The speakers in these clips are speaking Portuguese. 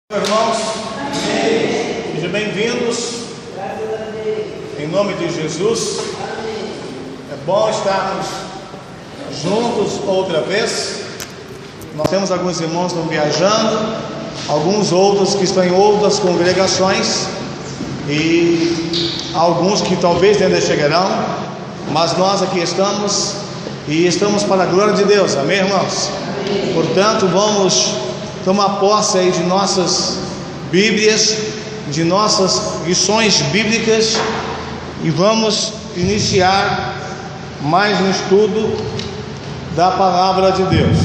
Irmãos, sejam bem-vindos em nome de Jesus. É bom estarmos juntos outra vez. Nós temos alguns irmãos que estão viajando, alguns outros que estão em outras congregações e alguns que talvez ainda chegarão, mas nós aqui estamos e estamos para a glória de Deus, amém, irmãos? Portanto, vamos tomar posse aí de nossas Bíblias, de nossas lições bíblicas e vamos iniciar mais um estudo da palavra de Deus.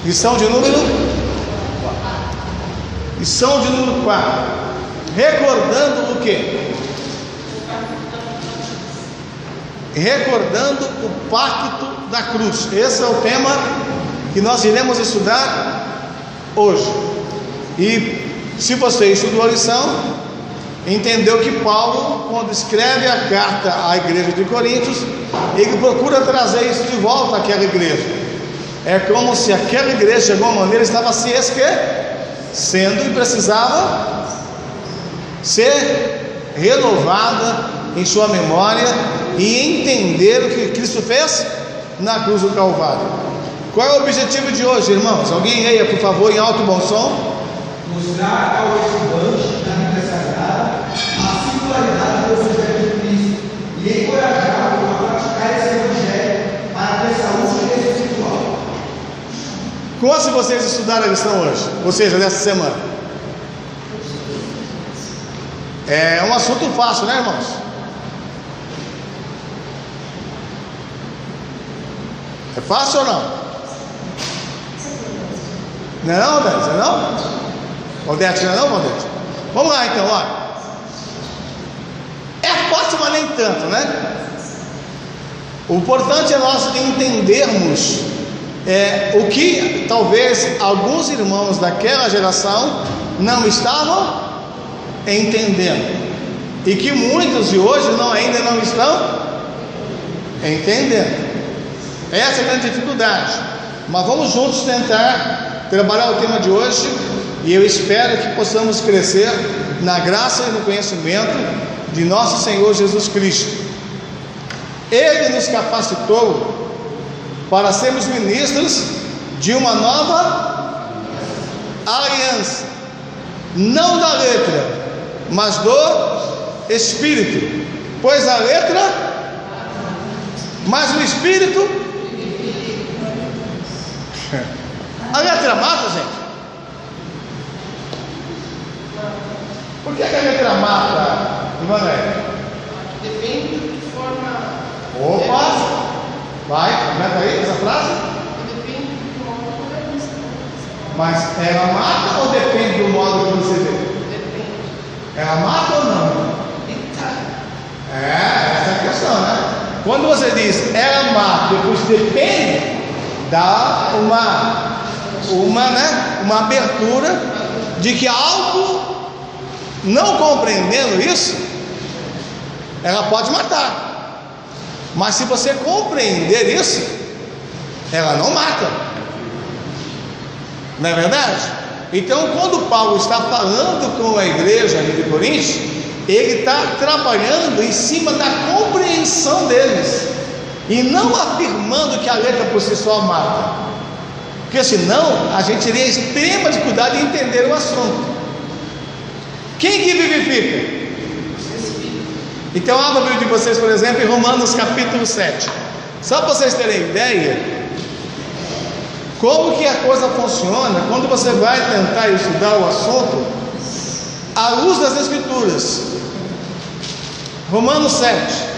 Lição de número 4. Recordando o quê? Recordando o pacto da cruz. Esse é o tema que nós iremos estudar hoje. E se você estudou a lição, entendeu que Paulo, quando escreve a carta à igreja de Coríntios, ele procura trazer isso de volta àquela igreja. É como se aquela igreja de alguma maneira estava se esquecendo e precisava ser renovada em sua memória e entender o que Cristo fez na cruz do Calvário. Qual é o objetivo de hoje, irmãos? Alguém leia, por favor, em alto e bom som. Mostrar ao estudante da Bíblia Sagrada a singularidade do Evangelho de Cristo e encorajá-lo a praticar esse Evangelho para ter saúde espiritual. Quantos de vocês estudaram a lição hoje? Ou seja, nessa semana? É um assunto fácil, né, irmãos? É fácil ou não? Não é não, Odete? Não é não? Odete, não é não, Odete? Vamos lá então, olha. É fácil, mas nem tanto, né? O importante é nós entendermos o que talvez alguns irmãos daquela geração não estavam entendendo. E que muitos de hoje ainda não estão entendendo. Essa é a grande dificuldade. Mas vamos juntos tentar trabalhar o tema de hoje. E eu espero que possamos crescer na graça e no conhecimento de nosso Senhor Jesus Cristo. Ele nos capacitou para sermos ministros de uma nova aliança, não da letra, mas do Espírito. Pois a letra, mas o Espírito. A letra mata, gente. Por que a letra mata, Ivané? Depende de forma. Opa! Vai, comenta aí essa frase. Depende de forma. Mas ela mata ou depende do modo que você vê? Depende. Ela mata ou não? Essa é a questão, né? Quando você diz ela mata, depois depende, dá uma abertura de que algo, não compreendendo isso, ela pode matar. Mas se você compreender isso, ela não mata. Não é verdade? Então, quando Paulo está falando com a igreja de Coríntios, ele está trabalhando em cima da compreensão deles e não afirmando que a letra por si só mata, porque senão a gente teria extrema dificuldade em entender o assunto. Quem que vivifica? Então abra a Bíblia de vocês, por exemplo, em Romanos capítulo 7, só para vocês terem ideia como que a coisa funciona quando você vai tentar estudar o assunto à luz das Escrituras. Romanos 7.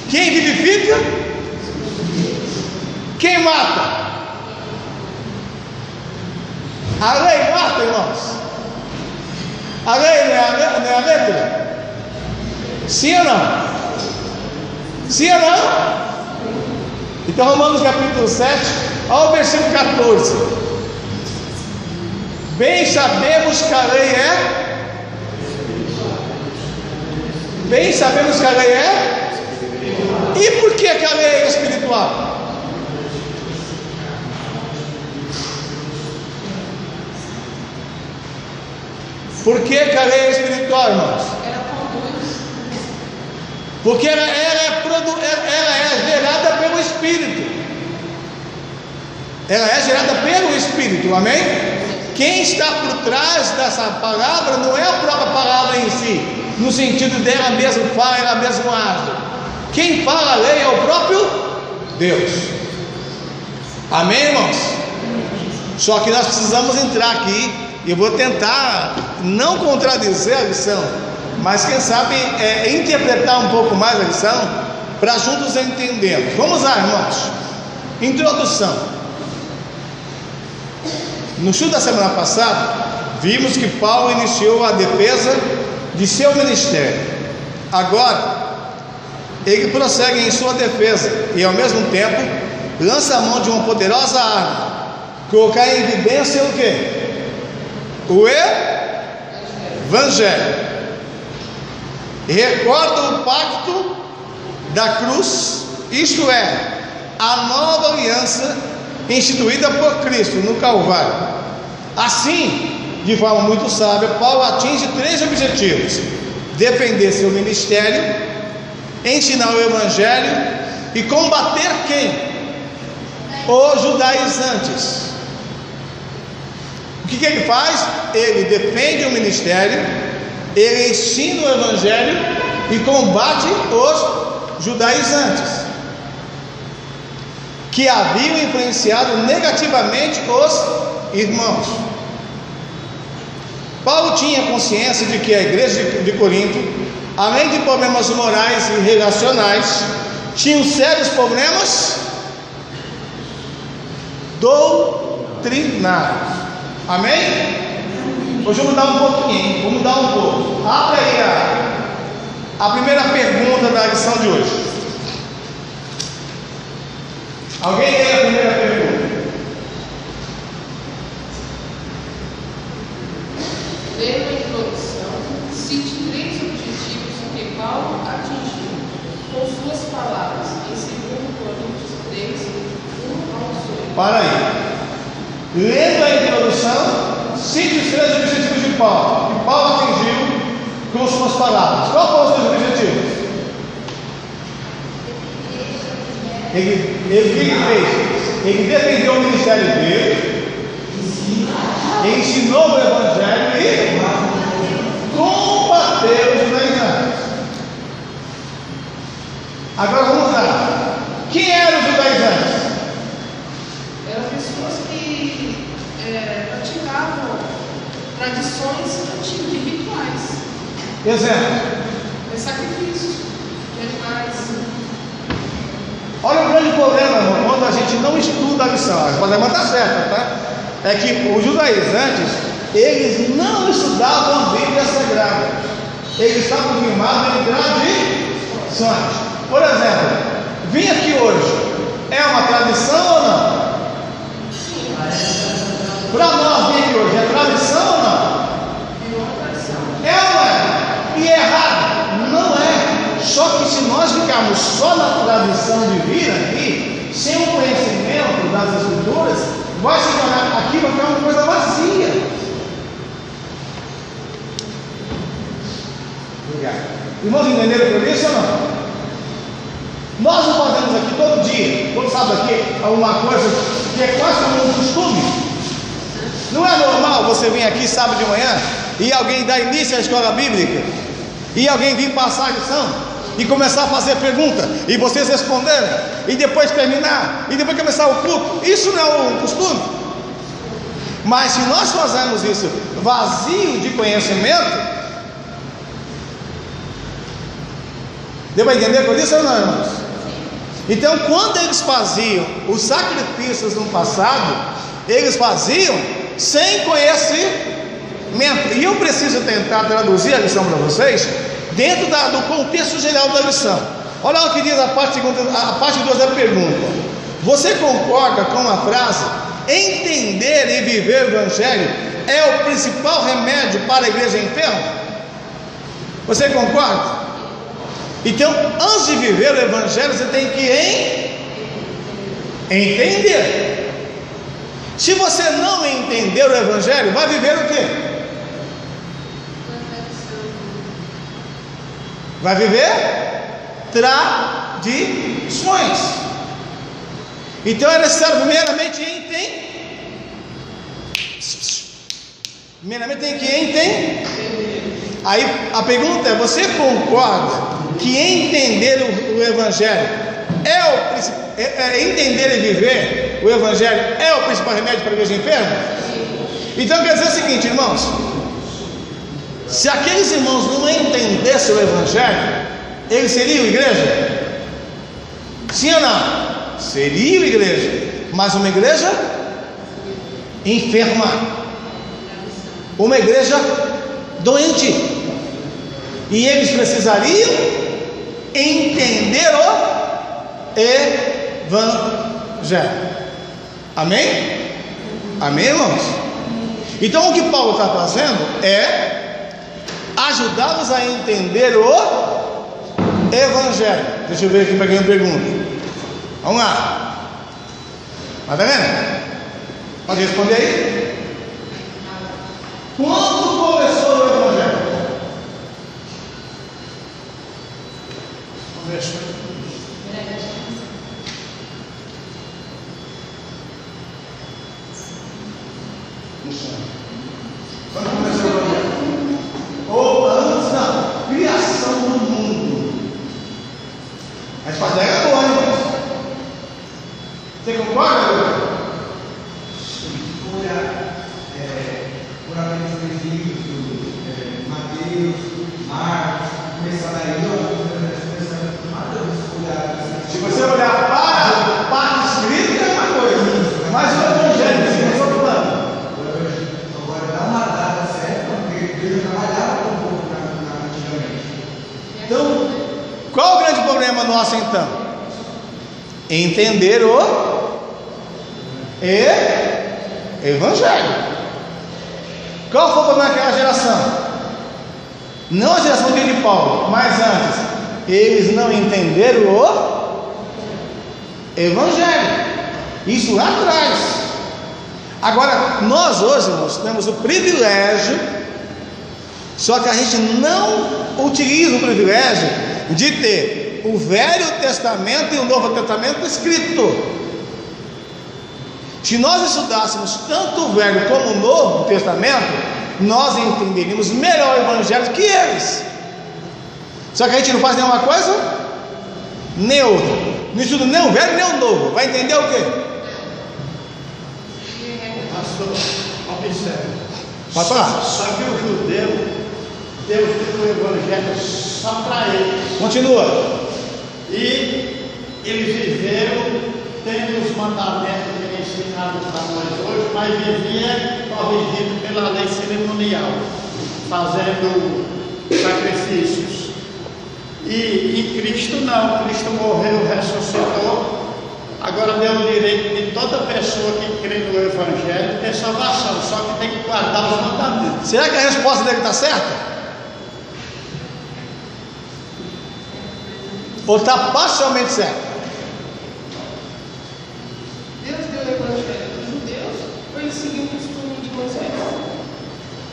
Quem vivifica? Quem mata? A lei mata, irmãos. A lei não é a letra? Sim ou não? Sim ou não? Então, Romanos capítulo 7, ao versículo 14. Bem sabemos que a lei é. Bem sabemos que a lei é. E espiritual? Por que a lei é espiritual, irmãos? Ela conduz. Porque ela é gerada pelo Espírito. Ela é gerada pelo Espírito, amém? Quem está por trás dessa palavra não é a própria palavra em si, no sentido dela mesmo fala, ela mesmo age. Quem fala a lei é o próprio Deus. Amém, irmãos? Só que nós precisamos entrar aqui, e eu vou tentar não contradizer a lição, mas quem sabe interpretar um pouco mais a lição, para juntos entendermos. Vamos lá, irmãos. Introdução. No estudo da semana passada, vimos que Paulo iniciou a defesa de seu ministério. Agora, ele prossegue em sua defesa e ao mesmo tempo lança a mão de uma poderosa arma, colocar em evidência o quê? O Evangelho. E recorda o pacto da cruz, isto é, a nova aliança instituída por Cristo no Calvário. Assim, de forma muito sábia, Paulo atinge 3 objetivos: defender seu ministério, ensinar o Evangelho e combater quem? Os judaizantes. O que ele faz? Ele defende o ministério, ele ensina o Evangelho e combate os judaizantes, que haviam influenciado negativamente os irmãos. Paulo tinha consciência de que a igreja de Corinto, além de problemas morais e relacionais, tinha sérios problemas doutrinários. Amém? Hoje eu vou mudar um pouquinho, vou mudar um pouco. Abre aí a primeira pergunta da lição de hoje. Alguém lê a primeira pergunta? Lendo a introdução, cite 3 objetivos que Paulo atingiu com suas palavras em 2 Coríntios 3, 1-8. Para aí. Lendo a introdução, cite os 3 objetivos de Paulo, que Paulo atingiu com suas palavras. Qual foram os 3 objetivos? Ele fez? Ele defendeu o ministério dele, ensinou o Evangelho e combateu os judaizantes. Agora vamos lá. Quem eram os judaizantes? Eram pessoas que praticavam tradições antigas e rituais, Exemplo. sacrifícios de animais. Olha o grande problema, irmão, quando a gente não estuda a lição. A problema está certa, tá? É que os judaizantes, eles não estudavam a Bíblia Sagrada. Eles estavam firmados em tradições. Por exemplo, vim aqui hoje, é uma tradição ou não? Para nós vir aqui hoje, é tradição ou não? É ou não é? E é errado? Não é. Só que se nós ficarmos só na tradição de vir aqui, sem o conhecimento das Escrituras, vai se tornar, aqui vai ficar uma coisa vazia. Obrigado. Irmãos, entenderam por isso ou não? Nós não fazemos aqui todo dia, todo sábado aqui, alguma coisa que é quase como um costume. Não é normal você vir aqui sábado de manhã e alguém dar início à escola bíblica e alguém vir passar a lição e começar a fazer pergunta e vocês responderem e depois terminar e depois começar o culto. Isso não é um costume. Mas se nós fazermos isso vazio de conhecimento, deu para entender com isso ou não, irmãos? Então, quando eles faziam os sacrifícios no passado, eles faziam sem conhecimento. E eu preciso tentar traduzir a lição para vocês dentro do contexto geral da lição. Olha o que diz a parte 2 da pergunta. Você concorda com a frase: entender e viver o Evangelho é o principal remédio para a igreja enferma? Você concorda? Então, antes de viver o Evangelho, você tem que Entender. Se você não entender o Evangelho, vai viver o quê? Vai viver tradições. Então é necessário primeiramente tem que entender. Aí a pergunta é: você concorda que entender o Evangelho entender e viver o Evangelho é o principal remédio para a igreja enferma? Então quer dizer o seguinte, irmãos: se aqueles irmãos não entendessem o Evangelho, eles seriam igreja? Sim ou não? Seriam igreja, mas uma igreja enferma, uma igreja doente, e eles precisariam entender o Evangelho. Amém? Amém, irmãos? Então o que Paulo está fazendo é ajudá-los a entender o Evangelho. Deixa eu ver aqui para quem pergunta. Vamos lá. Madalena, pode responder aí? Quando começou o Evangelho? Começou. Quando começou o Evangelho? Ou antes da criação do mundo? A resposta é boa, hein? Você concorda? Por aqueles livros, Mateus, Marcos, começar daí, se você olhar para a parte escrita é uma coisa, mas o Evangelho é outro plano. Agora dá uma data certa, porque Deus trabalhava com o povo antigamente. Então, qual o grande problema nosso então? Entender o Evangelho. Qual foi o problema daquela geração? Não a geração de Paulo, mas antes, eles não entenderam o Evangelho. Isso lá atrás. Agora, nós hoje, irmãos, temos o privilégio, só que a gente não utiliza o privilégio de ter o Velho Testamento e o Novo Testamento escrito. Se nós estudássemos tanto o Velho como o Novo Testamento, nós entenderíamos melhor o Evangelho que eles. Só que a gente não faz nenhuma coisa, nem outra. Não estuda nem o Velho nem o Novo. Vai entender o quê? Pastor, observe. Pode falar. Só que o judeu, Deus deu o Evangelho só para eles. Continua. E eles viveram tendo os mandamentos que ele ensinado para nós hoje, mas vivia corrigido pela lei cerimonial, fazendo sacrifícios. E em Cristo não, Cristo morreu, ressuscitou, agora deu o direito de toda pessoa que crê no Evangelho ter salvação, só que tem que guardar os mandamentos. Será que a resposta dele está certa? Ou está parcialmente certa? Deus deu o Evangelho para os judeus ou ele seguiu o costume de Moisés?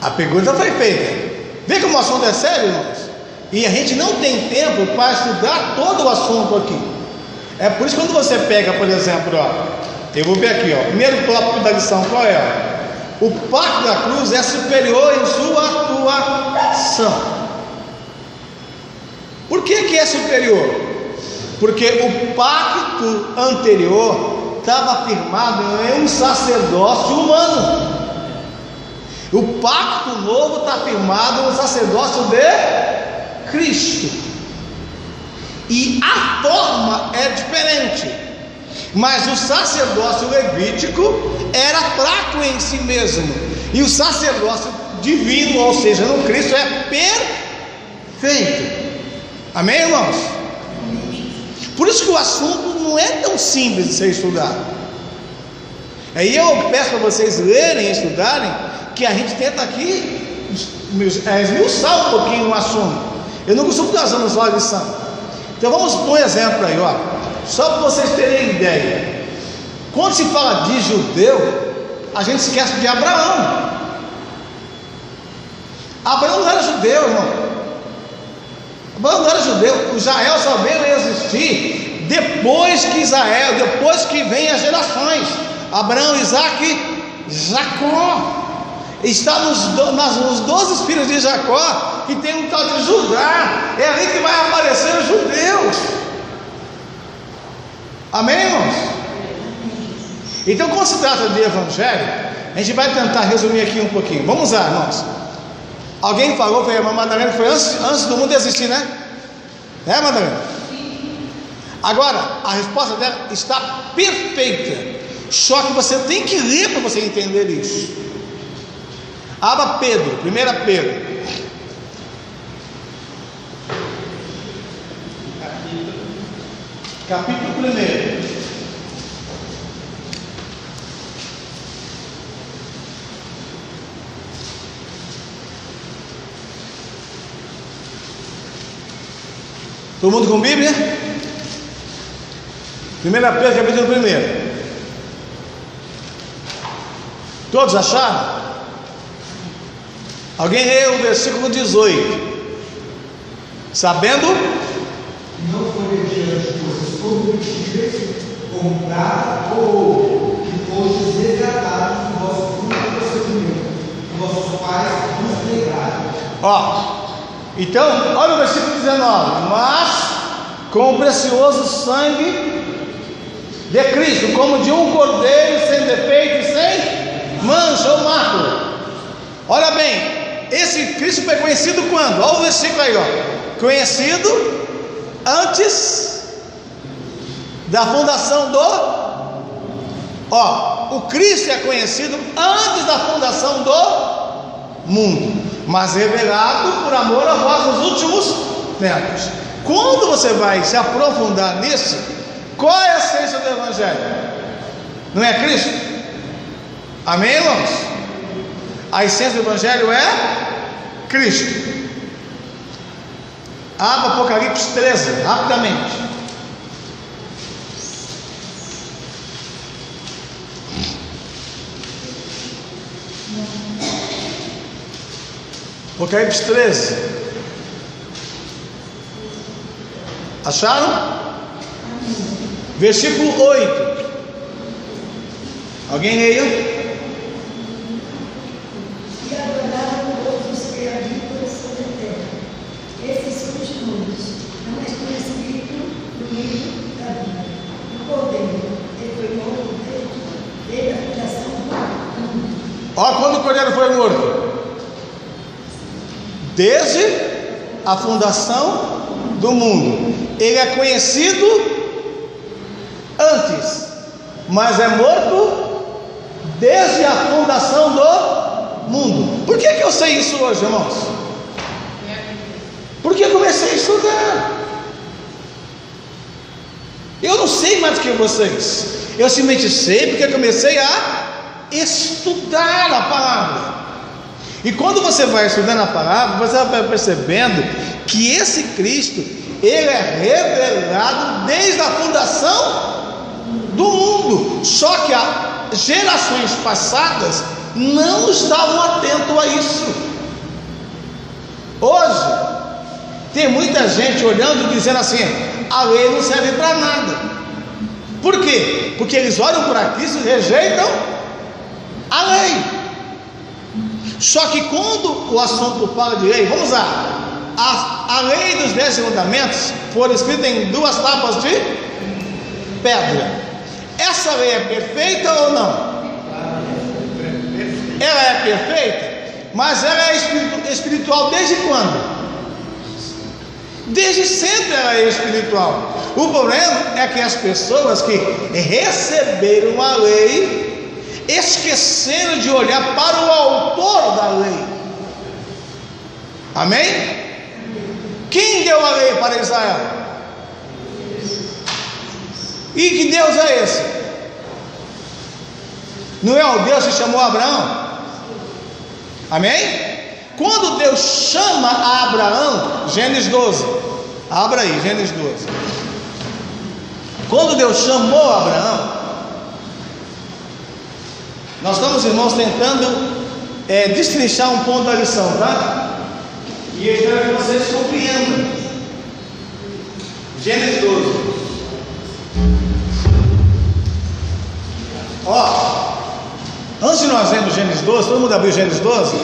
A pergunta foi feita. Vê como o assunto é sério, irmãos? E a gente não tem tempo para estudar todo o assunto aqui. É por isso que quando você pega, por exemplo, eu vou ver aqui, primeiro tópico da lição, qual é? O pacto da cruz é superior em sua atuação. Por que é superior? Porque o pacto anterior estava firmado em um sacerdócio humano. O pacto novo está firmado no sacerdócio de Cristo. E a forma é diferente. Mas o sacerdócio levítico era fraco em si mesmo. E o sacerdócio divino, ou seja, no Cristo, é perfeito. Amém, irmãos? Por isso que o assunto não é tão simples de ser estudado. Aí eu peço para vocês lerem e estudarem, que a gente tenta aqui esmiuçar um pouquinho o assunto. Eu não costumo ficar usando só a lição. Então vamos por um exemplo aí, só para vocês terem ideia. Quando se fala de judeu, a gente esquece de Abraão. Abraão não era judeu, irmão. Abraão não era judeu. O Israel só veio existir depois que vem as gerações. Abraão, Isaac, Jacó. Está nos 12 filhos de Jacó, que tem um tal de Judá. É ali que vai aparecer os judeus. Amém, irmãos? Então, quando se trata de evangelho, a gente vai tentar resumir aqui um pouquinho. Vamos lá, irmãos. Alguém falou, foi a irmã Madalena, que foi antes do mundo existir, né? É, Madalena? Agora, a resposta dela está perfeita. Só que você tem que ler para você entender isso. Abra Pedro, 1 Pedro. Capítulo 1. Todo mundo com Bíblia? 1 Pedro, capítulo 1. Todos acharam? Alguém leu o versículo 18. Sabendo? Não foi mediante coisas corruptíveis, como prata ou ouro, que fostes resgatados do vosso fruto procedimento, que vossos pais nos legaram. Ó, então, olha o versículo 19. Mas com o precioso sangue de Cristo, como de um cordeiro sem defeito e sem mancha ou mácula. Olha bem, esse Cristo foi conhecido quando? Olha o versículo aí, ó. Conhecido antes da fundação o Cristo é conhecido antes da fundação do mundo, mas revelado por amor a vós nos últimos tempos. Quando você vai se aprofundar nisso, qual é a essência do Evangelho? Não é Cristo? Amém, irmãos? A essência do Evangelho é Cristo. Abra Apocalipse 13, rapidamente. Apocalipse 13. Acharam? Versículo 8. Alguém leia? E adoraram todos os que habitam sobre a terra. Esses últimos não estão escritos no livro da vida. O cordeiro, ele foi morto desde a fundação do mundo. Olha quando o cordeiro foi morto. Desde a fundação do mundo. Ele é conhecido antes, mas é morto desde a fundação do mundo. Por que eu sei isso hoje, irmãos? Porque eu comecei a estudar. Eu não sei mais do que vocês. Eu simplesmente sei porque eu comecei a estudar a palavra. E quando você vai estudando a palavra, você vai percebendo que esse Cristo, ele é revelado desde a fundação do mundo. Só que as gerações passadas não estavam atentos a isso. Hoje tem muita gente olhando e dizendo assim: a lei não serve para nada. Por quê? Porque eles olham para Cristo e rejeitam a lei. Só que quando o assunto fala de lei, vamos lá, a lei dos 10 mandamentos foram escritas em 2 tábuas de pedra. Essa lei é perfeita ou não? Ela é perfeita, mas ela é espiritual desde quando? Desde sempre ela é espiritual. O problema é que as pessoas que receberam a lei esqueceram de olhar para o autor da lei. Amém? Quem deu a lei para Israel? E que Deus é esse? Não é o Deus que chamou Abraão? Amém? Quando Deus chama a Abraão, Gênesis 12, abra aí, Gênesis 12. Quando Deus chamou Abraão, Nós estamos, irmãos, tentando destrinchar um ponto da lição, tá? E eu espero que vocês compreendam. Gênesis 12. Ó, antes de nós vermos Gênesis 12, todo mundo abriu Gênesis 12?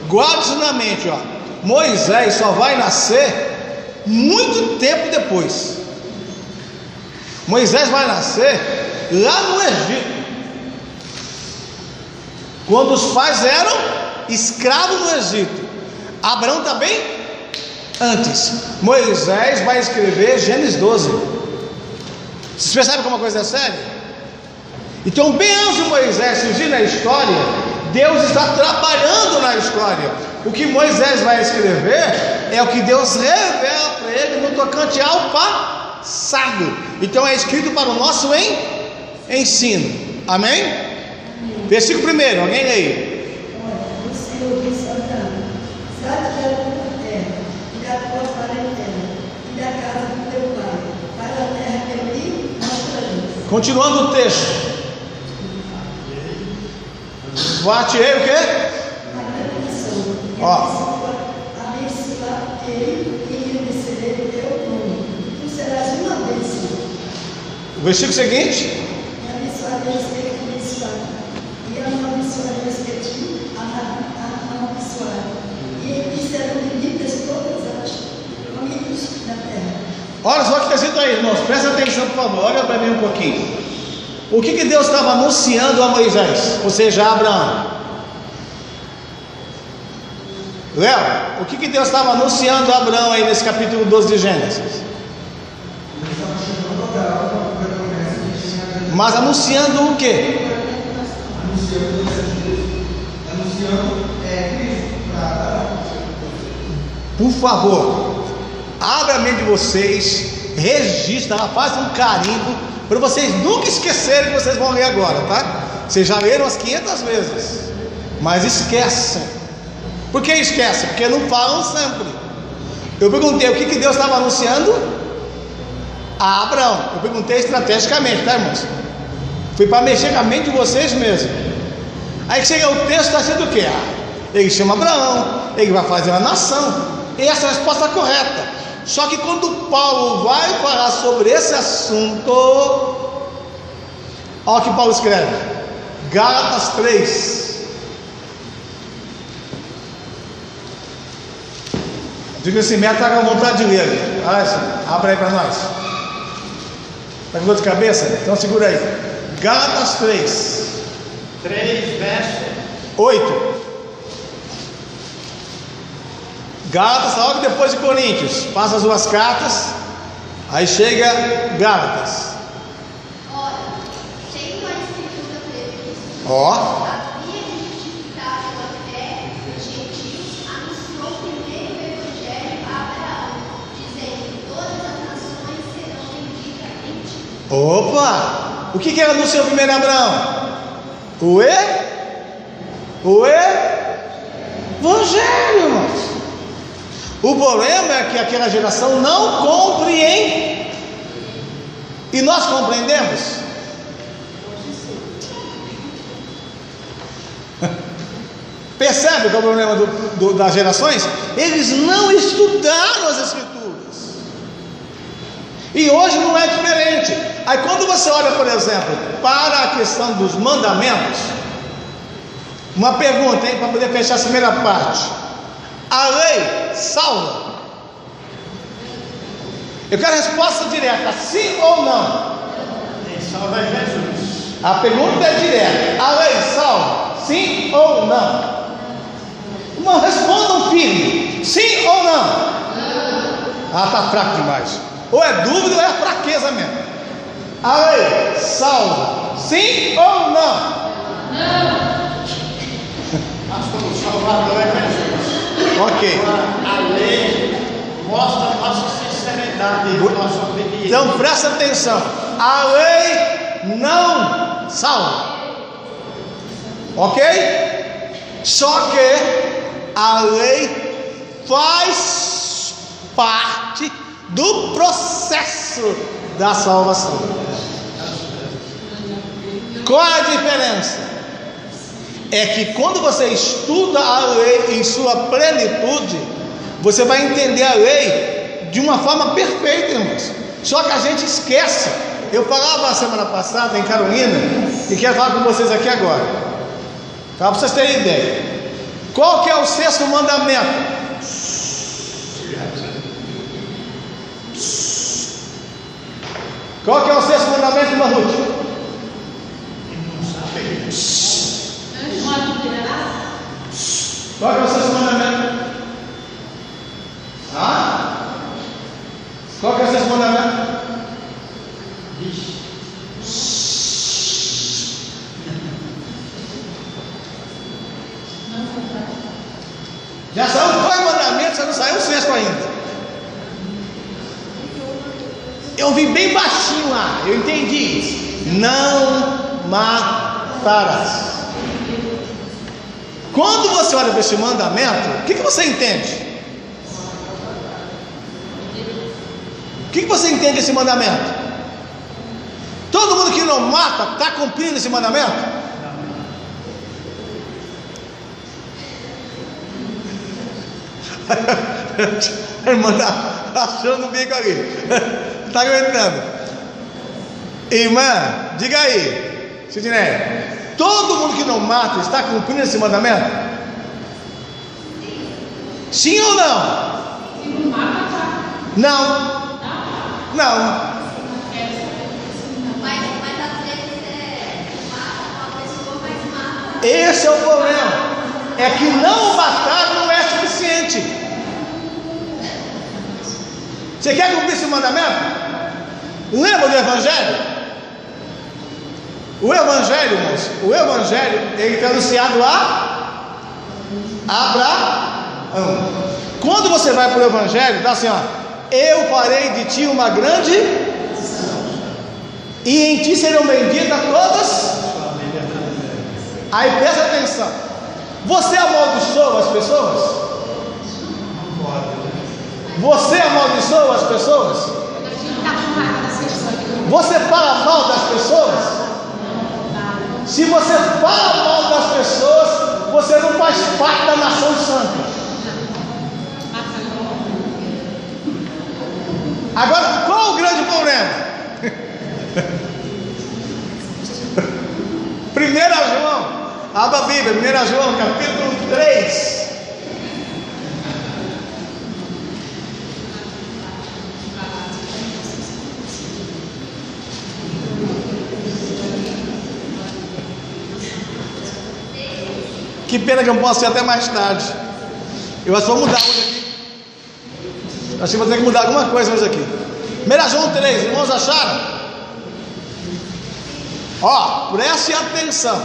Guarde isso na mente, ó. Moisés só vai nascer muito tempo depois. Moisés vai nascer lá no Egito, quando os pais eram escravos no Egito. Abraão também antes. Moisés vai escrever Gênesis 12. Vocês percebem como a coisa é séria? Então, bem antes de Moisés surgir na história, Deus está trabalhando na história. O que Moisés vai escrever é o que Deus revela para ele no tocante ao passado. Então é escrito para o nosso ensino. Amém? Versículo 1, alguém lê aí. Olha, o Senhor disse a Abraão: sai da tua terra, e da tua parentela, e da casa do teu pai, para a terra que eu lhe mostrarei. Continuando o texto. Bate-ei o quê? Ó. Abençoar ele e engrandecerei o teu nome. Tu serás uma bênção. O versículo seguinte. E abençoarei os que te abençoarem, e amaldiçoarei os que te amaldiçoarem. E serão benditas todas as famílias da terra. Olha só o que está escrito aí, irmãos. Presta atenção, por favor. Olha para mim um pouquinho. O que Deus estava anunciando a Moisés, ou seja, a Abraão? Léo, o que Deus estava anunciando a Abraão aí nesse capítulo 12 de Gênesis? Mas anunciando o quê? Anunciando Cristo para Abraão. Por favor, abra a mente de vocês, registra, faz um carimbo, para vocês nunca esquecerem que vocês vão ler agora, tá? Vocês já leram umas 500 vezes, mas esquecem. Por que esquecem? Porque não falam sempre. Eu perguntei o que Deus estava anunciando a Abraão. Eu perguntei estrategicamente, tá, irmãos? Fui para mexer com a mente de vocês mesmo. Aí chega o texto, está sendo o quê? Ele chama Abraão, ele vai fazer uma nação. E essa é a resposta correta. Só que quando Paulo vai falar sobre esse assunto, olha o que Paulo escreve, Gálatas 3. Diga assim, meta com vontade de ler. Abre aí para nós. Está com dor de cabeça? Então segura aí. Gálatas 3, verso 8. Gálatas, logo depois de Coríntios, passa as duas cartas, aí chega Gálatas. Ora, sendo a escritura prevista, Ó, havia de justificar pela fé os gentios, anunciou primeiro o evangelho a Abraão, dizendo: todas as nações serão benditas em ti. opa! O que ele anunciou primeiro a Abraão? O Evangelho, irmãos. O problema é que aquela geração não compreende. E nós compreendemos? Percebe qual é o problema das gerações? Eles não estudaram as Escrituras. E hoje não é diferente. Aí quando você olha, por exemplo, para a questão dos mandamentos, uma pergunta, hein, para poder fechar essa primeira parte. A lei salva? Eu quero a resposta direta, sim ou não? Quem salva é Jesus. A pergunta é direta. A lei salva? Sim ou não? Não respondam firme. Sim ou não? Ah, está fraco demais. Ou é dúvida ou é fraqueza mesmo. A lei salva? Sim ou não? Pastor, o Salvador é Jesus. Ok. A lei mostra a nossa sinceridade e nossa obediência. Então presta atenção. A lei não salva. Ok? Só que a lei faz parte do processo da salvação. Qual é a diferença? é que quando você estuda a lei em sua plenitude, você vai entender a lei de uma forma perfeita, irmãos. Só que a gente esquece. Eu falava a semana passada em Carolina, e quero falar com vocês aqui agora, tá? Para vocês terem ideia. Qual que é o 6º mandamento? Qual que é o 6º mandamento, irmã Ruth? Qual que é o 6º mandamento? Qual que é o 6º mandamento? Já saiu 2 mandamentos, você não saiu o 6º ainda. Eu vi bem baixinho lá, eu entendi isso. Não matarás. Quando você olha para esse mandamento, o que você entende? O que você entende desse mandamento? Todo mundo que não mata está cumprindo esse mandamento? A irmã está achando o bico ali. Está aguentando. Irmã, diga aí, Sidney. Todo mundo que não mata está cumprindo esse mandamento? Sim ou não? Se não mata, tá. Não. Não. Mas às vezes mata uma pessoa, mas mata. Esse é o problema. É que não matar não é suficiente. Você quer cumprir esse mandamento? Lembra do Evangelho? O Evangelho, irmãos, o Evangelho, ele está anunciado a Abraão. Quando você vai para o Evangelho, está assim, ó: eu farei de ti uma grande, e em ti serão benditas todas. Aí presta atenção. Você amaldiçoa as pessoas? Você amaldiçoa as pessoas? Você fala mal das pessoas? Se você fala mal das pessoas, você não faz parte da nação santa. Agora, qual o grande problema? 1 João, abra a Bíblia, 1 João, capítulo 3. Que pena que eu não posso ir até mais tarde. Eu acho que vou mudar hoje aqui. Acho que vou ter que mudar alguma coisa hoje aqui. 1 João 3, irmãos, acharam? Ó, preste atenção.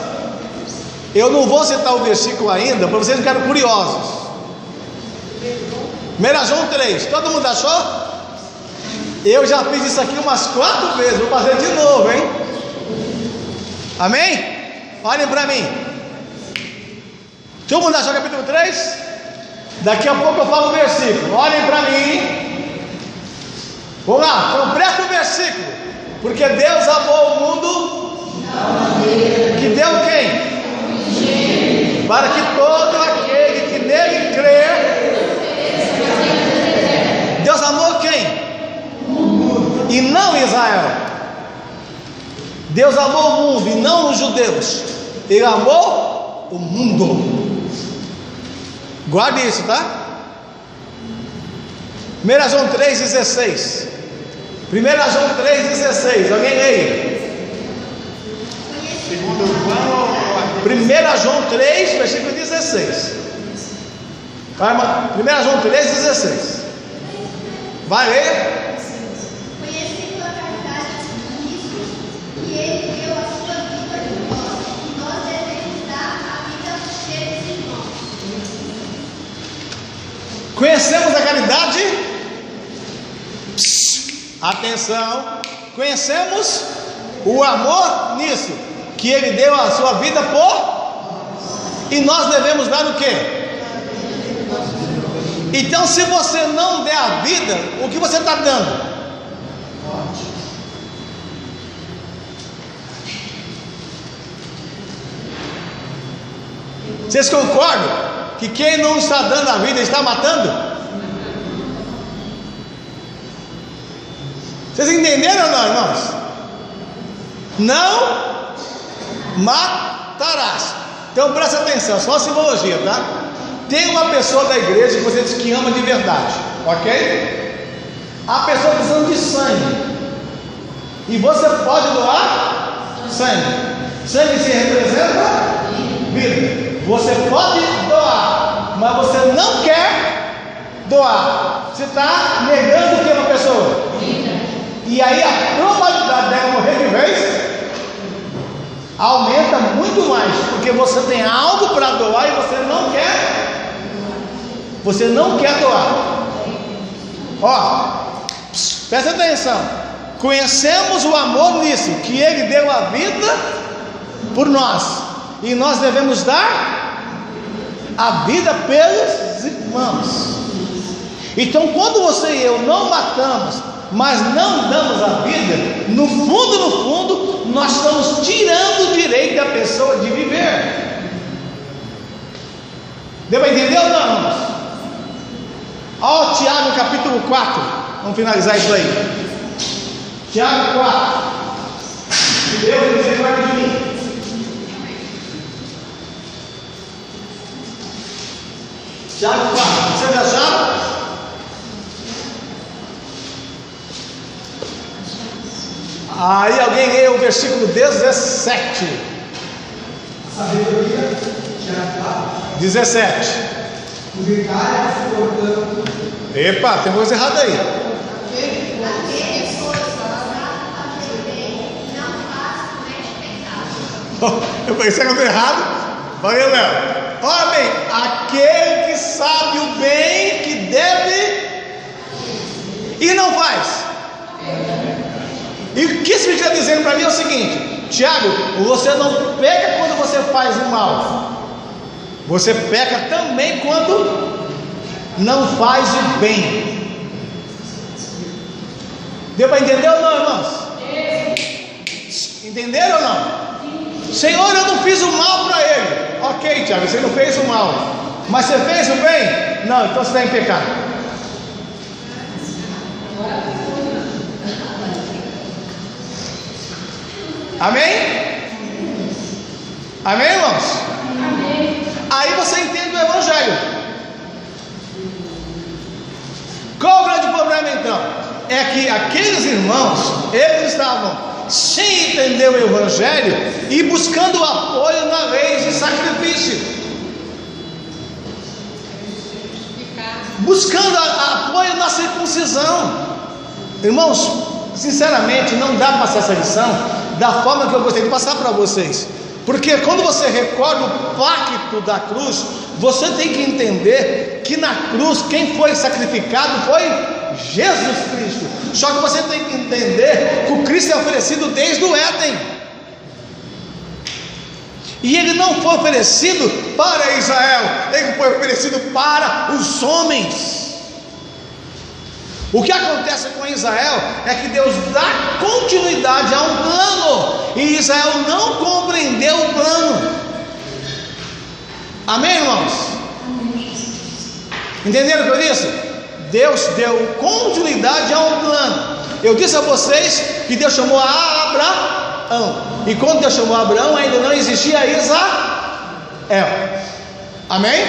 Eu não vou citar o versículo ainda, para vocês ficarem curiosos. 1 João 3, todo mundo achou? Eu já fiz isso aqui umas 4 vezes, vou fazer de novo, hein? Amém? Olhem para mim. Todo mundo achou o capítulo 3? Daqui a pouco eu falo o versículo. Olhem para mim. Vamos lá, então presta o versículo. Porque Deus amou o mundo. Que deu quem? Para que todo aquele que nele crer. Deus amou quem? E não Israel. Deus amou o mundo e não os judeus. Ele amou o mundo. Guarde isso, tá? 1 João 3,16. 1 João 3,16. Alguém leia? 1 João 3, versículo 16. Vai, 1 João 3,16. Vai ler. Conhecendo a caridade de Cristo, que Ele deu a sua vida por nós, e nós devemos dar a vida aos seres irmãos. Conhecemos a caridade. Atenção. Conhecemos o amor nisso, que Ele deu a sua vida por. E nós devemos dar o quê? Então, se você não der a vida, o que você está dando? Vocês concordam que quem não está dando a vida está matando? Vocês entenderam ou não, irmãos? Não matarás. Então presta atenção, só uma simbologia, tá? Tem uma pessoa da igreja que você diz que ama de verdade, ok? A pessoa precisando de sangue, e você pode doar sangue. Sangue se representa vida. Você pode doar, mas você não quer doar. Você está negando o que uma pessoa? E aí a probabilidade dela morrer de vez aumenta muito mais, porque você tem algo para doar e você não quer doar. Ó, presta atenção. Conhecemos o amor nisso, que Ele deu a vida por nós, e nós devemos dar a vida pelos irmãos. Então, quando você e eu não matamos, mas não damos a vida, no fundo, nós estamos tirando o direito da pessoa de viver. Deu para entender ou não, irmãos? Ó, Tiago capítulo 4, vamos finalizar isso aí. Tiago 4, que Deus misericórdia de mim. Tiago 4, vocês acharam? Aí alguém lê o versículo 17. Sabedoria, Tiago 4. 17. O vigário, portanto. Epa, tem coisa errada aí. Aquele esforçado para fazer bem, não faz, comete pecado. Eu pensei que eu estou errado. Valeu, Léo. Olha bem, aquele que sabe o bem que deve e não faz. E o que isso está dizendo para mim é o seguinte: Tiago, você não peca quando você faz o mal, você peca também quando não faz o bem. Deu para entender ou não, irmãos? Entenderam ou não? Senhor, eu não fiz o mal para ele. Ok, Tiago, você não fez o mal, mas você fez o bem? Não, então você está em pecado. Amém? Amém, irmãos? Amém. Aí você entende o Evangelho. Qual o grande problema então? É que aqueles irmãos, eles estavam sem entender o Evangelho e buscando apoio na lei de sacrifício, buscando apoio na circuncisão. Irmãos, sinceramente, não dá para passar essa lição da forma que eu gostaria de passar para vocês, porque quando você recorda o pacto da cruz, você tem que entender que na cruz quem foi sacrificado foi Jesus Cristo. Só que você tem que entender que o Cristo é oferecido desde o Éden, e ele não foi oferecido para Israel, ele foi oferecido para os homens. O que acontece com Israel é que Deus dá continuidade a um plano, e Israel não compreendeu o plano. Amém, irmãos? Entenderam o que eu disse? Deus deu continuidade a um plano. Eu disse a vocês que Deus chamou a Abraão, e quando Deus chamou a Abraão ainda não existia Israel. Amém?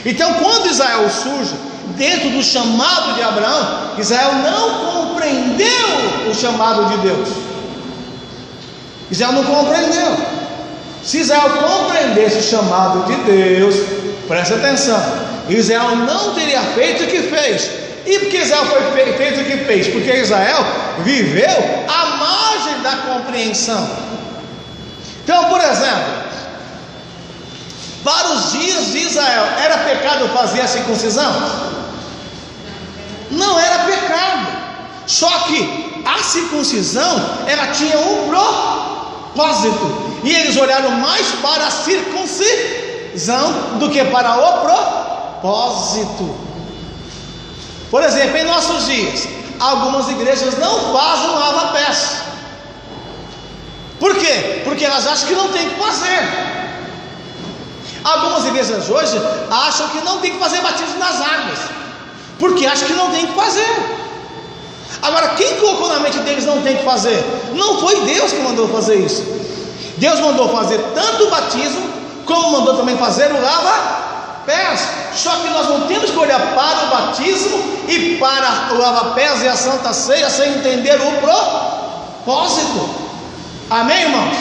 Então, quando Israel surge dentro do chamado de Abraão, Israel não compreendeu o chamado de Deus. Israel não compreendeu. Se Israel compreendesse o chamado de Deus, preste atenção, Israel não teria feito o que fez. E por que Israel foi feito o que fez? Porque Israel viveu à margem da compreensão. Então, por exemplo, para os dias de Israel, era pecado fazer a circuncisão? Não era pecado. Só que a circuncisão, ela tinha um propósito, e eles olharam mais para a circuncisão do que para o propósito. Por exemplo, em nossos dias, algumas igrejas não fazem lava-pés. Por quê? Porque elas acham que não tem que fazer. Algumas igrejas hoje acham que não tem que fazer batismo nas águas, porque acham que não tem que fazer. Agora, quem colocou na mente deles não tem que fazer? Não foi Deus que mandou fazer isso. Deus mandou fazer tanto o batismo, como mandou também fazer o lava-pés. Só que nós não temos que olhar para o batismo e para o lava-pés e a Santa Ceia sem entender o propósito. Amém, irmãos?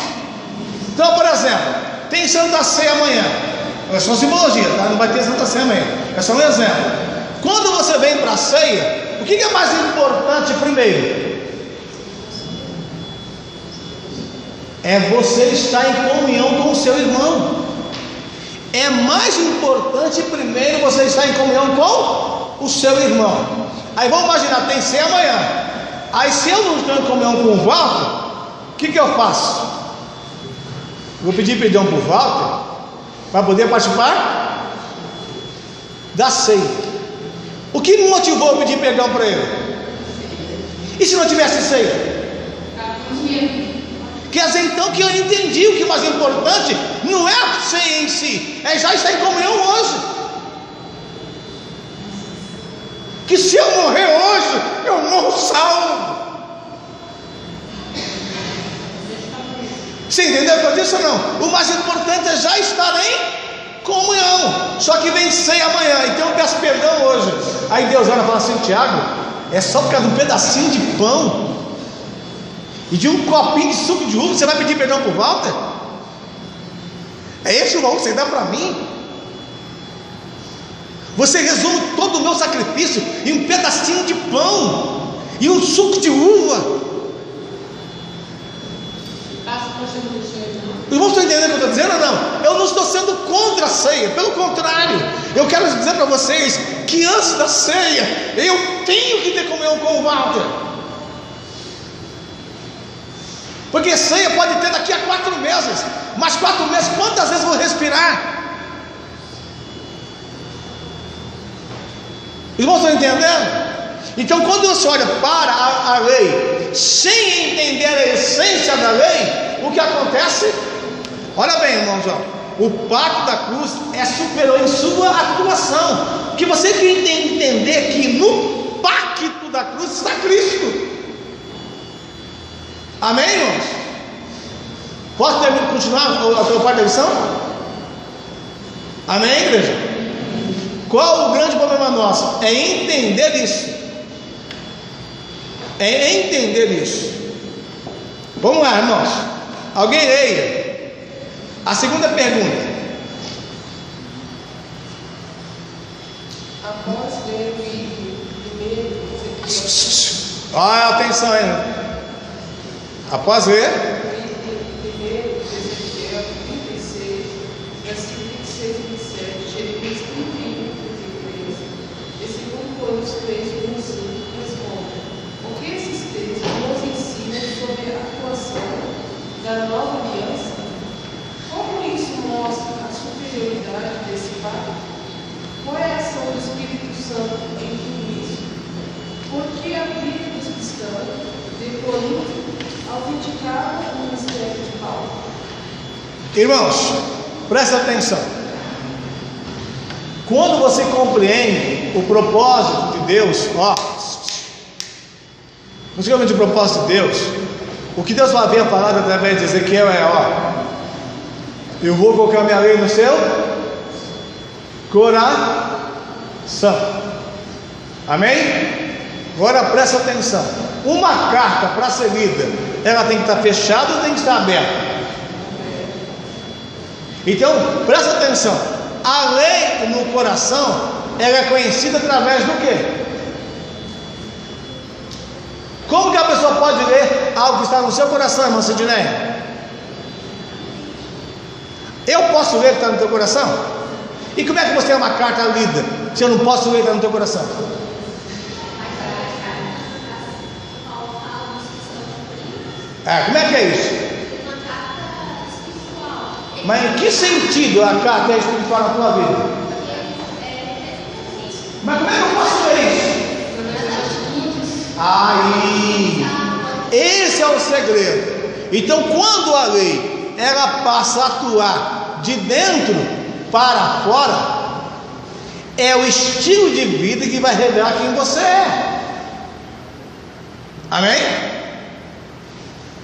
Então, por exemplo, tem Santa Ceia amanhã. É só simbologia, tá? Não vai ter Santa Ceia amanhã. É só um exemplo. Quando você vem para a ceia, o que é mais importante primeiro? É você estar em comunhão com o seu irmão. É mais importante primeiro você estar em comunhão com o seu irmão. Aí vamos imaginar, tem ceia amanhã. Aí se eu não estou em comunhão com o Walter, o que eu faço? Vou pedir perdão para o Walter para poder participar da ceia. O que me motivou a pedir perdão para ele? E se não tivesse ceia? Quer dizer então que eu entendi o que mais importante não é a ceia em si, é já estar em comunhão hoje. Que se eu morrer hoje, eu morro salvo. Você entendeu o que eu disse ou não? O mais importante é já estar em comunhão. Só que vem ceia amanhã, então eu peço perdão hoje. Aí Deus olha e fala assim: Tiago, é só por causa de um pedacinho de pão e de um copinho de suco de uva você vai pedir perdão por Walter? É esse o valor que você dá para mim? Você resume todo o meu sacrifício em um pedacinho de pão e um suco de uva? Os irmãos estão entendendo o que eu estou dizendo ou não? Eu não estou sendo contra a ceia, pelo contrário, eu quero dizer para vocês que antes da ceia eu tenho que ter comunhão com o Walter. Porque ceia pode ter daqui a 4 meses, mas 4 meses, quantas vezes vou respirar? Os irmãos estão entendendo? Então, quando você olha para a lei, sem entender a essência da lei, o que acontece? Olha bem, irmãos, ó, o pacto da cruz é superior em sua atuação. Que você tem que entender que no pacto da cruz está Cristo. Amém, irmãos? Posso continuar a tua parte da lição? Amém, igreja? Qual o grande problema nosso? É entender isso. É entender isso. Vamos lá, irmãos. Alguém leia a segunda pergunta. Após ler o item primeiro, Olha, atenção aí. Após ler primeiro, Ezequiel 36, versículo 26 e 27, Jeremias 31, 33, e segundo Coríntios 3, 1 e 5, responde: o que esses textos nos ensinam sobre a atuação da nova aliança? Como isso mostra a superioridade desse pacto? Qual é a ação do Espírito Santo em tudo isso? Por que a vida dos cristãos de Corinto autenticaram o ministério de Paulo? Irmãos, presta atenção. Quando você compreende o propósito de Deus, musicalmente o propósito de Deus, o que Deus havia falado através de Ezequiel é: eu vou colocar minha lei no seu coração. Amém? Agora presta atenção. Uma carta para ser lida, ela tem que estar fechada ou tem que estar aberta? Então, presta atenção. A lei no coração, ela é conhecida através do quê? Como que a pessoa pode ler algo que está no seu coração, irmã Sidneia? Eu posso ler o que está no teu coração? E como é que você é uma carta lida se eu não posso ler o que está no teu coração? Como é que é isso? Mas em que sentido a carta é espiritual na tua vida? Mas como é que eu posso ver isso? Aí, esse é o segredo. Então, quando a lei ela passa a atuar de dentro, para fora, é o estilo de vida que vai revelar quem você é. Amém?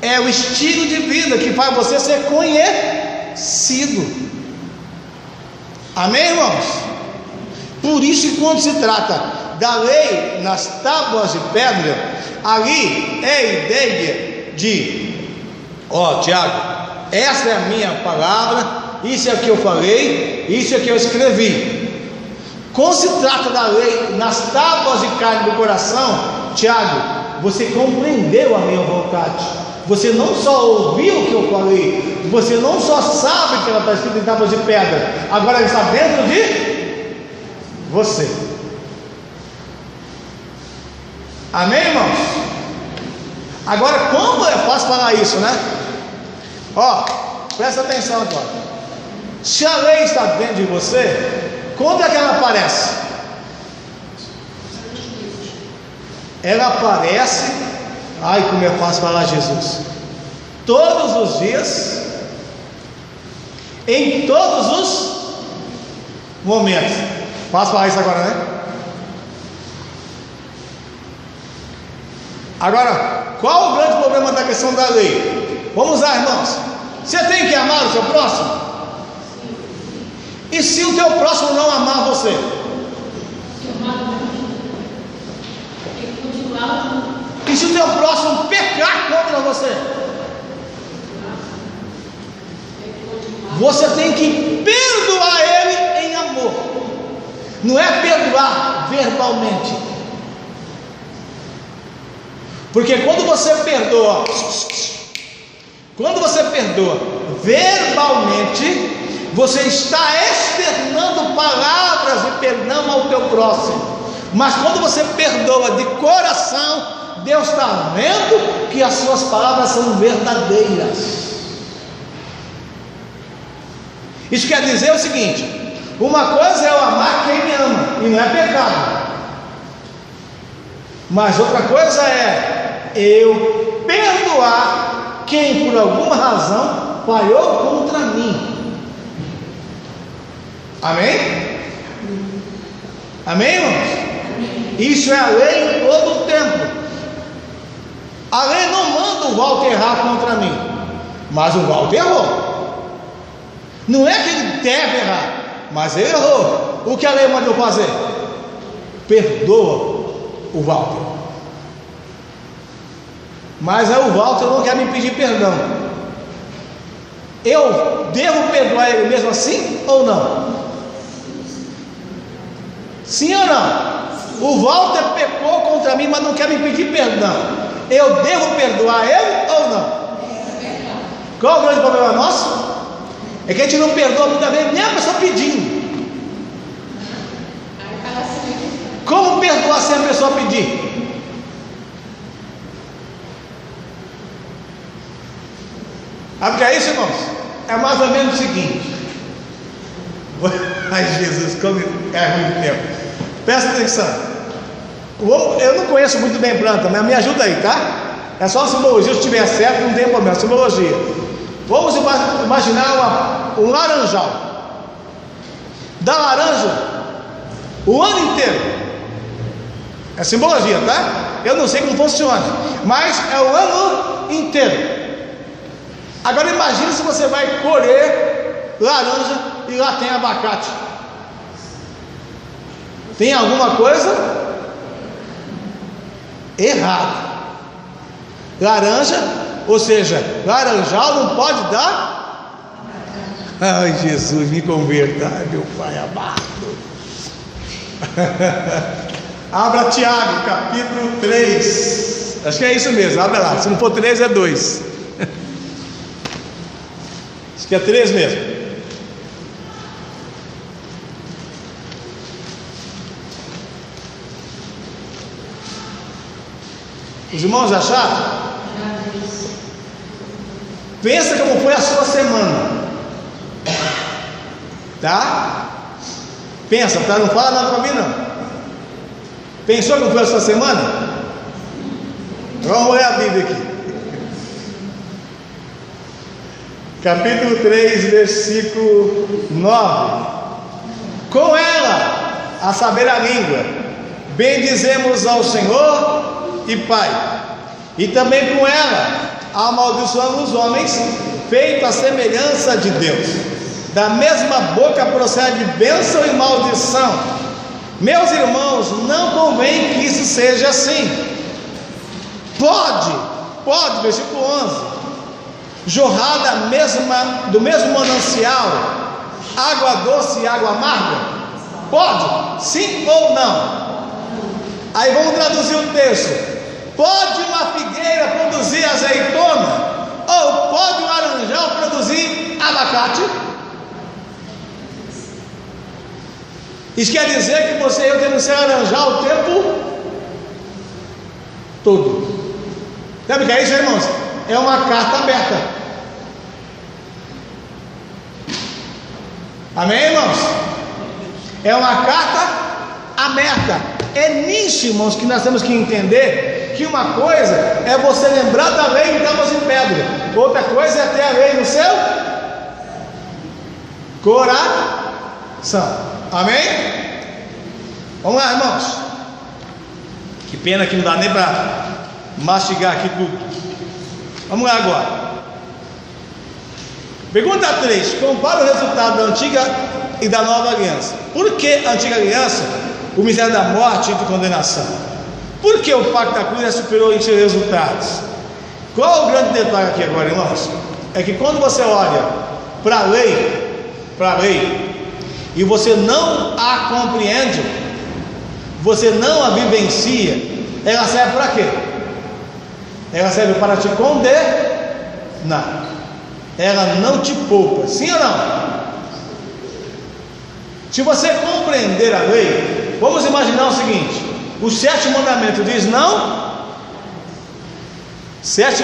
É o estilo de vida que faz você ser conhecido. Amém, irmãos? Por isso que quando se trata da lei nas tábuas de pedra, ali é a ideia de, Tiago, essa é a minha palavra, isso é o que eu falei, isso é o que eu escrevi. Quando se trata da lei nas tábuas de carne do coração, Tiago, você compreendeu a minha vontade. Você não só ouviu o que eu falei, você não só sabe que ela está escrita em tábuas de pedra, agora ela está dentro de você. Amém, irmãos? Agora, como é fácil falar isso, né? Presta atenção agora. Se a lei está dentro de você, quando é que ela aparece? Ela aparece, como é fácil falar Jesus, todos os dias, em todos os momentos. Fácil falar isso agora, né? Agora, qual o grande problema da questão da lei? Vamos lá, irmãos. Você tem que amar o seu próximo? E se o teu próximo não amar você? E se o teu próximo pecar contra você? Você tem que perdoar ele em amor. Não é perdoar verbalmente. Porque quando você perdoa verbalmente, você está externando palavras de perdão ao teu próximo. Mas quando você perdoa de coração, Deus está vendo que as suas palavras são verdadeiras. Isso quer dizer o seguinte: uma coisa é eu amar quem me ama, e não é pecado. Mas outra coisa é eu perdoar quem por alguma razão falhou contra mim. Amém? Amém, irmãos? Isso é a lei em todo o tempo. A lei não manda o Walter errar contra mim, mas o Walter errou. Não é que ele deve errar, mas ele errou. O que a lei mandou fazer? Perdoa o Walter. Mas aí o Walter não quer me pedir perdão. Eu devo perdoar ele mesmo assim ou não? Sim ou não? O Walter pecou contra mim, mas não quer me pedir perdão. Eu devo perdoar ele ou não? Qual o grande problema nosso? É que a gente não perdoa muitas vezes nem a pessoa pedindo. Como perdoar sem a pessoa pedir? Sabe o que é isso, irmãos? É mais ou menos o seguinte. Ai, Jesus, como é muito tempo. Presta atenção. Eu não conheço muito bem planta, mas me ajuda aí, tá? É só simbologia, se estiver certo, não tem problema. Simbologia. Vamos imaginar um laranjal. Da laranja o ano inteiro. É simbologia, tá? Eu não sei como funciona, mas é o ano inteiro. Agora imagine se você vai colher laranja e lá tem abacate. Tem alguma coisa errada. Laranja, ou seja, laranjal não pode dar. Ai, Jesus, me converta, ai, meu Pai amado. Abra Tiago, capítulo 3. Acho que é isso mesmo, abre lá. Se não for 3, é 2. Acho que é 3 mesmo. Os irmãos acharam? Pensa como foi a sua semana. Tá? Pensa, tá? Não fala nada para mim não. Pensou como foi a sua semana? Vamos ler a Bíblia aqui. capítulo 3, versículo 9. Com ela, a saber a língua, bendizemos ao Senhor e Pai, e também com ela amaldiçoamos os homens, feito a semelhança de Deus. Da mesma boca procede bênção e maldição. Meus irmãos, não convém que isso seja assim. Pode, versículo 11, jorrar do mesmo manancial, água doce e água amarga? Pode, sim ou não? Aí vamos traduzir o texto. Pode uma figueira produzir azeitona? Ou pode um laranjal produzir abacate? Isso quer dizer que você e eu temos que ser laranjal o tempo todo. Sabe o que é isso, irmãos? É uma carta aberta. Amém, irmãos? É uma carta aberta. É nisso, irmãos, que nós temos que entender que uma coisa é você lembrar da lei em tábuas de pedra, outra coisa é ter a lei no seu coração. Amém? Vamos lá, irmãos. Que pena que não dá nem para mastigar aqui tudo. Vamos lá agora. Pergunta 3. Compara o resultado da antiga e da nova aliança. Por que a antiga aliança, o mistério da morte e condenação? Por que o pacto da cruz é superior em seus resultados? Qual o grande detalhe aqui agora, irmãos? É que quando você olha para a lei, e você não a compreende, você não a vivencia, ela serve para quê? Ela serve para te condenar. Ela não te poupa, sim ou não? Se você compreender a lei, vamos imaginar o seguinte: o 7º mandamento diz não, 7